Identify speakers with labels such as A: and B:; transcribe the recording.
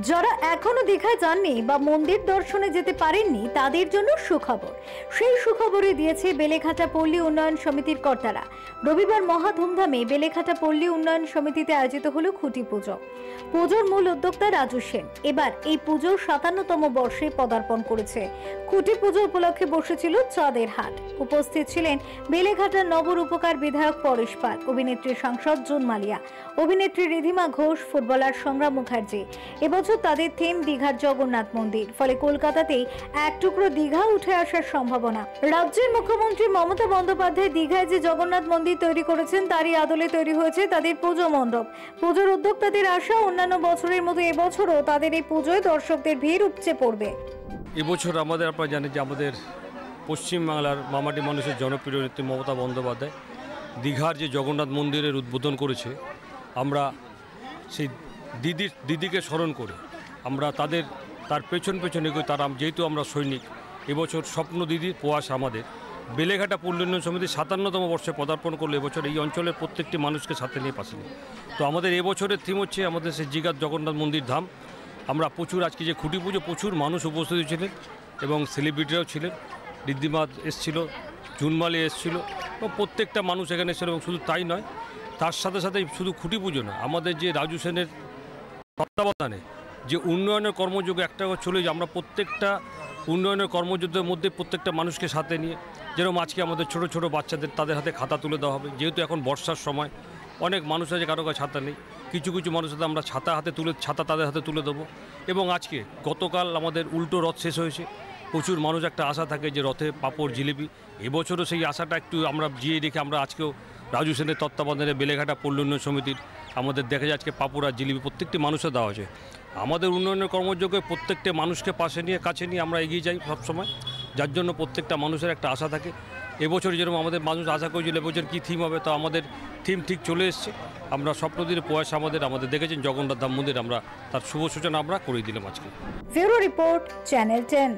A: যারা এখনো দীঘায় যাননি বা মন্দির দর্শনে যেতে পারেননি তাদের জন্য সুখবর। সেই সুখবরই দিয়েছে বেলেঘাটা পল্লী উন্নয়ন সমিতির কর্তারা। রবিবার মহা ধুমধামে বেলেঘাটা পল্লী উন্নয়ন সমিতিতে আয়োজিত হলো খুঁটি পুজো। পুজোর মূল উদ্যোক্তা রাজু সেন এবার এই পুজোর 57তম বর্ষে পদার্পণ করেছে। খুঁটি পুজো উপলক্ষে বসেছিল চাঁদের হাট। উপস্থিত ছিলেন বেলেঘাটার নগর উপকার বিধায়ক পরেশ পাল, অভিনেত্রী সাংসদ জুন মালিয়া, অভিনেত্রী রিধিমা ঘোষ, ফুটবলার সংগ্রাম মুখার্জি। এবছর তাদের থিম দীঘার জগন্নাথ মন্দির, ফলে কলকাতাতেই এক টুকরো দীঘা উঠে আসার সম্ভাবনা। রাজ্যের মুখ্যমন্ত্রী মমতা বন্দ্যোপাধ্যায় দীঘায় যে জগন্নাথ মন্দির তৈরি করেছেন তারই আদলে তৈরি হয়েছে তাদের পুজো মণ্ডপ। পুজোর উদ্যোক্তাদের আশা অন্যান্য বছরের মতো এবছরও তাদের এই পুজোয় দর্শকদের ভিড় উপচে পড়বে।
B: এবছর আমাদের আপনারা জানেন যে আমাদের পশ্চিমবাংলার মামাটি মানুষের জনপ্রিয় নেত্রী মমতা বন্দ্যোপাধ্যায় দীঘার যে জগন্নাথ মন্দিরের উদ্বোধন করেছে। আমরা সেই দিদিকে স্মরণ করে আমরা তার পেছন এগোই। যেহেতু আমরা সৈনিক, এবছর স্বপ্ন দিদির প্রয়াস আমাদের বেলেঘাটা পল্লী উন্নয়ন সমিতি 57তম বর্ষে পদার্পণ করলো। এবছর এই অঞ্চলের প্রত্যেকটি মানুষকে সাথে নিয়ে পাশে নিয়ে তো আমাদের এবছরের থিম হচ্ছে আমাদের সেই দীঘার জগন্নাথ মন্দির ধাম। আমরা প্রচুর আজকে যে খুঁটি পুজো প্রচুর মানুষ উপস্থিত ছিলেন এবং সেলিব্রিটিরাও ছিলেন। রিদ্ধিমা এসেছিল, জুনমালি এসেছিল এবং প্রত্যেকটা মানুষ এখানে এসেছিল। এবং শুধু তাই নয়, তার সাথে সাথে শুধু খুঁটি পুজো না, আমাদের যে রাজু সেনের তত্ত্বাবধানে যে উন্নয়নের কর্মযোগ্য একটা চলে, যে আমরা প্রত্যেকটা উন্নয়নের কর্মযুদ্ধের মধ্যে প্রত্যেকটা মানুষকে সাথে নিয়ে, যেরকম আজকে আমাদের ছোট ছোট বাচ্চাদের তাদের হাতে খাতা তুলে দেওয়া হবে। যেহেতু এখন বর্ষার সময় অনেক মানুষ আছে কারো কাছে ছাতা নেই, কিছু মানুষের হাতে আমরা ছাতা তাদের হাতে তুলে দেবো। এবং গতকাল আমাদের উল্টো রথ শেষ হয়েছে। প্রচুর মানুষ একটা আশা থাকে যে রথে পাঁপড় জিলিপি, এবছরও সেই আশাটা একটু আমরা জিয়ে রেখে আমরা আজকেও রাজু সেনের তত্ত্বাবধানে বেলেঘাটা পল্লী উন্নয়ন সমিতির আমাদের দেখা যায় আজকে পাঁপড় আর জিলিপি প্রত্যেকটি মানুষের দেওয়া হয়েছে। আমাদের উন্নয়নের কর্মযোগ্যে প্রত্যেকটা মানুষকে পাশে নিয়ে কাছে নিয়ে আমরা এগিয়ে যাই সবসময়, যার জন্য প্রত্যেকটা মানুষের একটা আশা থাকে। এবছর যেরকম আমাদের মানুষ আশা করেছিল এবছর কী থিম হবে, তো আমাদের থিম ঠিক চলে এসছে। আমরা স্বপ্নদিনের প্রয়াস আমাদের দেখেছেন জগন্নাথ ধাম মন্দির, আমরা তার শুভ সূচনা আমরা করে দিলাম আজকে।
A: Bureau report, channel 10।